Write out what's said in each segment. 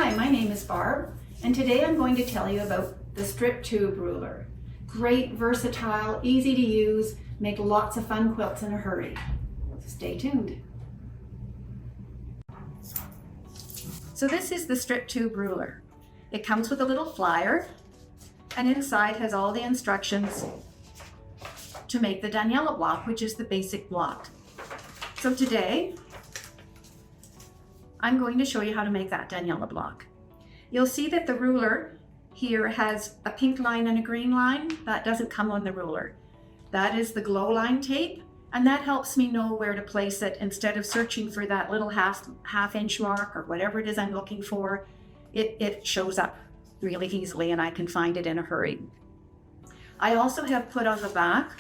Hi, my name is Barb, and today I'm going to tell you about the strip tube ruler. Great, versatile, easy to use, make lots of fun quilts in a hurry. Stay tuned. So this is the strip tube ruler. It comes with a little flyer, and inside has all the instructions to make the Daniela block, which is the basic block. So today, I'm going to show you how to make that Daniela block. You'll see that the ruler here has a pink line and a green line. That doesn't come on the ruler. That is the glow line tape, and that helps me know where to place it instead of searching for that little half inch mark or whatever it is I'm looking for. It shows up really easily and I can find it in a hurry. I also have put on the back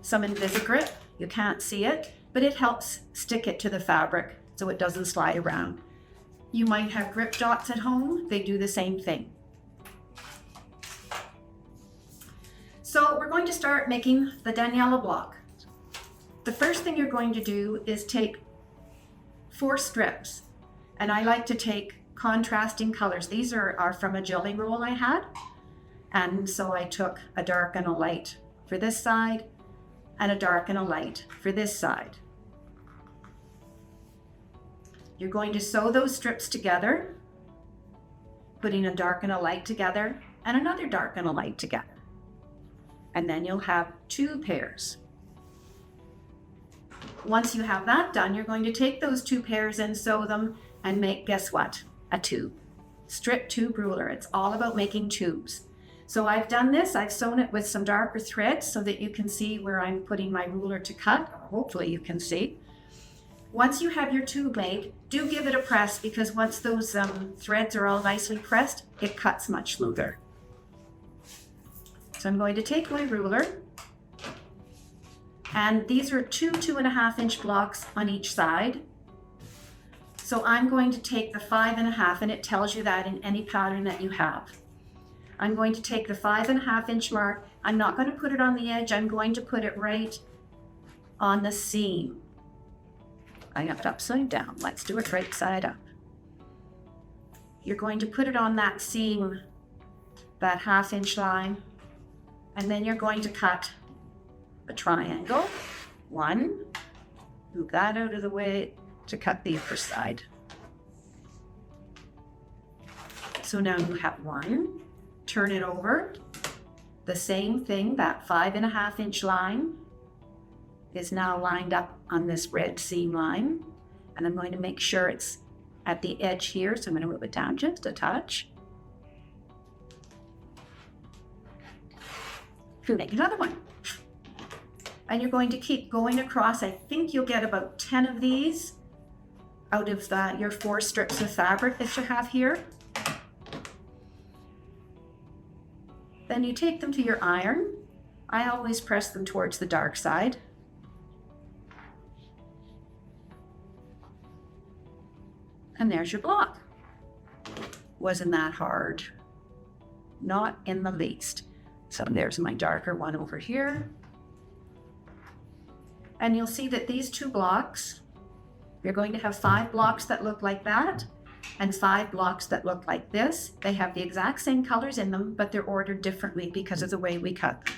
some Invisigrip. You can't see it, but it helps stick it to the fabric so it doesn't slide around. You might have grip dots at home. They do the same thing. So we're going to start making the Daniela block. The first thing you're going to do is take 4 strips, and I like to take contrasting colors. These are from a jelly roll I had, and so I took a dark and a light for this side and a dark and a light for this side. You're going to sew those strips together, putting a dark and a light together and another dark and a light together. And then you'll have 2 pairs. Once you have that done, you're going to take those 2 pairs and sew them and make, guess what? A tube. Strip tube ruler. It's all about making tubes. So I've done this. I've sewn it with some darker threads so that you can see where I'm putting my ruler to cut. Hopefully you can see. Once you have your tube made, do give it a press, because once those threads are all nicely pressed, it cuts much smoother. So I'm going to take my ruler, and these are 2.5 inch blocks on each side. So I'm going to take the 5.5, and it tells you that in any pattern that you have. I'm going to take the 5.5 inch mark. I'm not going to put it on the edge. I'm going to put it right on the seam. I have it upside down. Let's do it right side up. You're going to put it on that seam, that 1/2 inch line, and then you're going to cut a triangle. 1, move that out of the way to cut the upper side. So now you have 1, turn it over. The same thing, that 5.5 inch line is now lined up on this red seam line, and I'm going to make sure it's at the edge here, so I'm going to move it down just a touch. Make another one. And you're going to keep going across. I think you'll get about 10 of these out of your 4 strips of fabric that you have here. Then you take them to your iron. I always press them towards the dark side. And there's your block. Wasn't that hard? Not in the least. So there's my darker one over here. And you'll see that these 2 blocks, you're going to have 5 blocks that look like that and 5 blocks that look like this. They have the exact same colors in them, but they're ordered differently because of the way we cut them.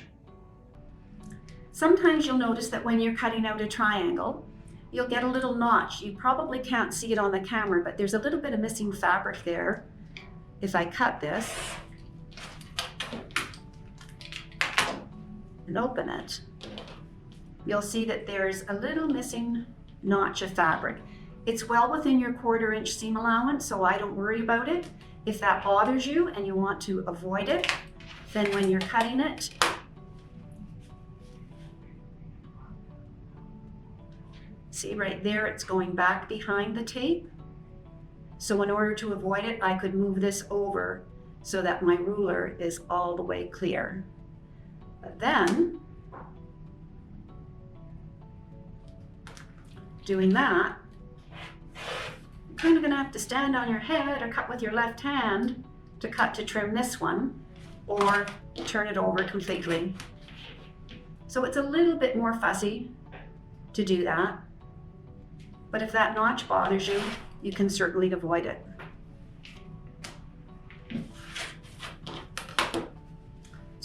Sometimes you'll notice that when you're cutting out a triangle, you'll get a little notch. You probably can't see it on the camera, but there's a little bit of missing fabric there. If I cut this and open it, you'll see that there's a little missing notch of fabric. It's well within your 1/4 inch seam allowance, so I don't worry about it. If that bothers you and you want to avoid it, then when you're cutting it, see right there, it's going back behind the tape. So in order to avoid it, I could move this over so that my ruler is all the way clear. But then, doing that, you're kind of gonna have to stand on your head or cut with your left hand to cut to trim this one, or turn it over completely. So it's a little bit more fussy to do that. But if that notch bothers you, you can certainly avoid it.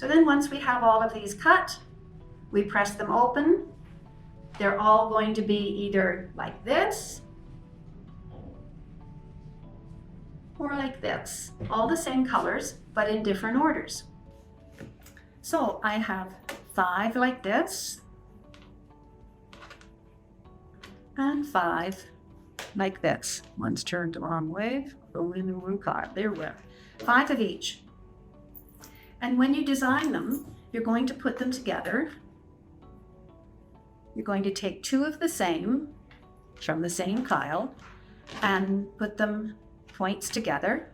So then once we have all of these cut, we press them open. They're all going to be either like this or like this. All the same colors, but in different orders. So I have 5 like this and 5 like this. One's turned the wrong way. Go in the room card. There we are. 5 of each. And when you design them, you're going to put them together. You're going to take 2 of the same from the same pile and put them points together.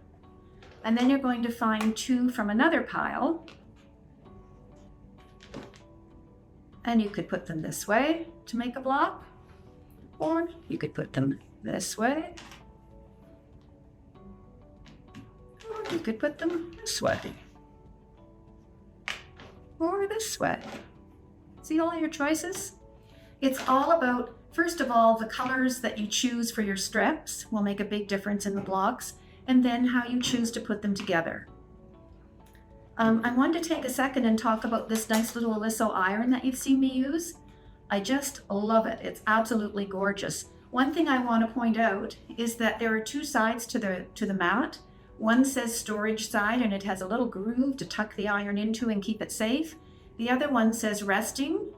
And then you're going to find 2 from another pile. And you could put them this way to make a block, or you could put them this way, or you could put them this way, or this way. See all your choices? It's all about, first of all, the colors that you choose for your strips will make a big difference in the blocks, and then how you choose to put them together. I wanted to take a second and talk about this nice little Aliso iron that you've seen me use. I just love it. It's absolutely gorgeous. One thing I want to point out is that there are 2 sides to the mat. One says storage side, and it has a little groove to tuck the iron into and keep it safe. The other one says resting,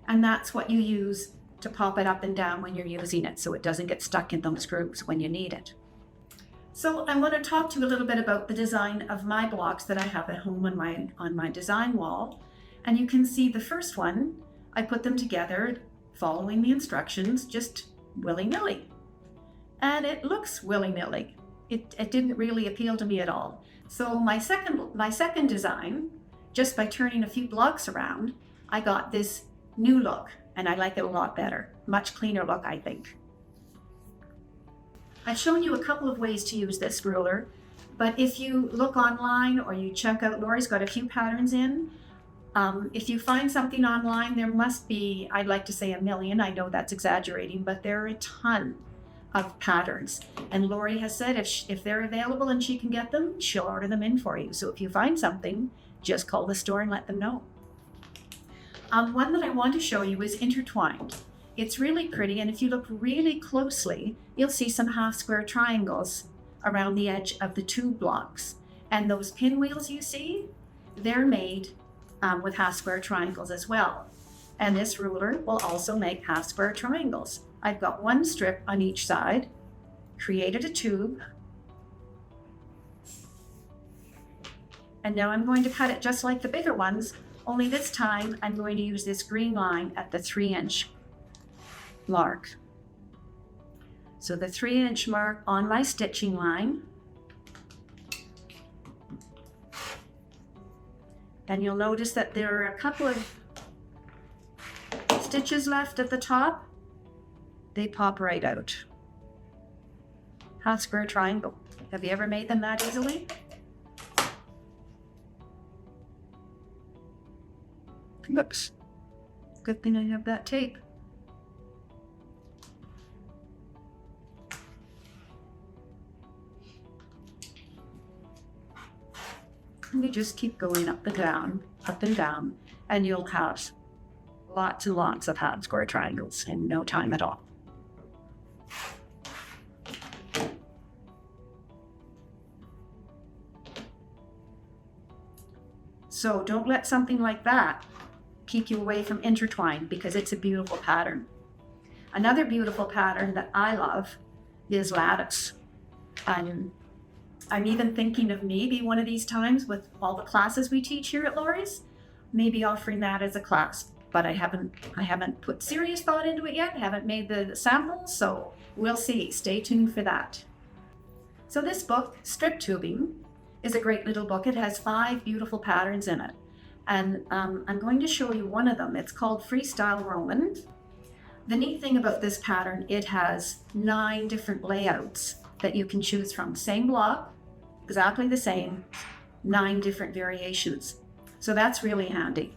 and that's what you use to pop it up and down when you're using it, so it doesn't get stuck in those grooves when you need it. So I want to talk to you a little bit about the design of my blocks that I have at home on my design wall. And you can see the first one, I put them together following the instructions, just willy-nilly. And it looks willy-nilly. It didn't really appeal to me at all. So my second design, just by turning a few blocks around, I got this new look, and I like it a lot better. Much cleaner look, I think. I've shown you a couple of ways to use this ruler, but if you look online or you check out, Lori's got a few patterns in. If you find something online, there must be, I'd like to say 1 million. I know that's exaggerating, but there are a ton of patterns. And Lori has said if they're available and she can get them, she'll order them in for you. So if you find something, just call the store and let them know. One that I want to show you is intertwined. It's really pretty, and if you look really closely, you'll see some half square triangles around the edge of the 2 blocks. And those pinwheels you see, they're made with half square triangles as well. And this ruler will also make half square triangles. I've got 1 strip on each side, created a tube, and now I'm going to cut it just like the bigger ones, only this time I'm going to use this green line at the 3-inch mark. So the 3-inch mark on my stitching line, and you'll notice that there are a couple of stitches left at the top. They pop right out. Half square triangle. Have you ever made them that easily? Oops. Good thing I have that tape. And you just keep going up and down, and you'll have lots and lots of half square triangles in no time at all. So don't let something like that keep you away from intertwine, because it's a beautiful pattern. Another beautiful pattern that I love is lattice. I'm even thinking of maybe one of these times with all the classes we teach here at Lori's, maybe offering that as a class. But I haven't put serious thought into it yet. I haven't made the samples, so we'll see. Stay tuned for that. So this book, Strip Tubing, is a great little book. It has 5 beautiful patterns in it. And I'm going to show you one of them. It's called Freestyle Roman. The neat thing about this pattern, it has 9 different layouts that you can choose from. Same block, exactly the same, 9 different variations. So that's really handy.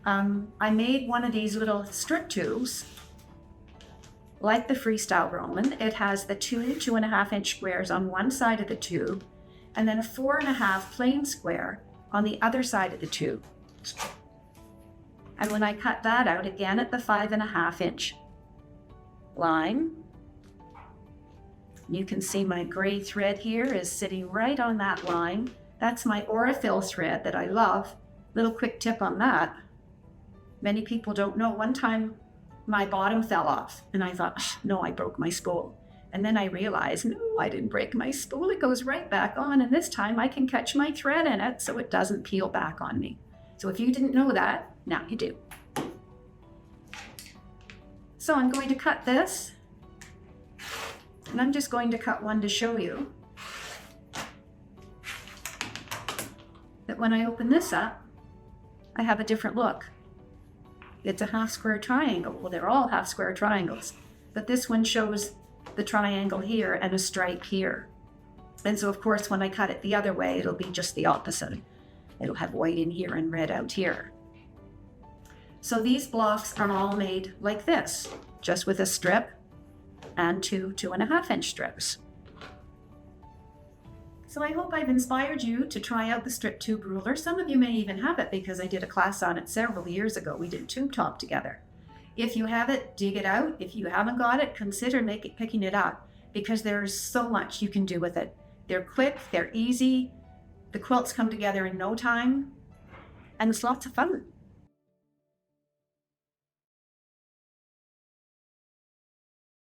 I made one of these little strip tubes, like the Freestyle Roman. It has the 2.5 inch squares on one side of the tube, and then a 4.5 plain square on the other side of the tube. And when I cut that out, again at the 5.5 inch line, you can see my gray thread here is sitting right on that line. That's my Aurifil thread that I love. Little quick tip on that. Many people don't know. One time my bottom fell off and I thought, no, I broke my spool. And then I realized, no, I didn't break my spool. It goes right back on. And this time I can catch my thread in it so it doesn't peel back on me. So if you didn't know that, now you do. So I'm going to cut this. And I'm just going to cut one to show you that when I open this up, I have a different look. It's a half square triangle. Well, they're all half square triangles, but this one shows the triangle here and a stripe here. And so of course, when I cut it the other way, it'll be just the opposite. It'll have white in here and red out here. So these blocks are all made like this, just with a strip and 2.5 inch strips. So I hope I've inspired you to try out the strip tube ruler. Some of you may even have it because I did a class on it several years ago. We did tube top together. If you have it, dig it out. If you haven't got it, consider picking it up because there's so much you can do with it. They're quick, they're easy. The quilts come together in no time, and it's lots of fun.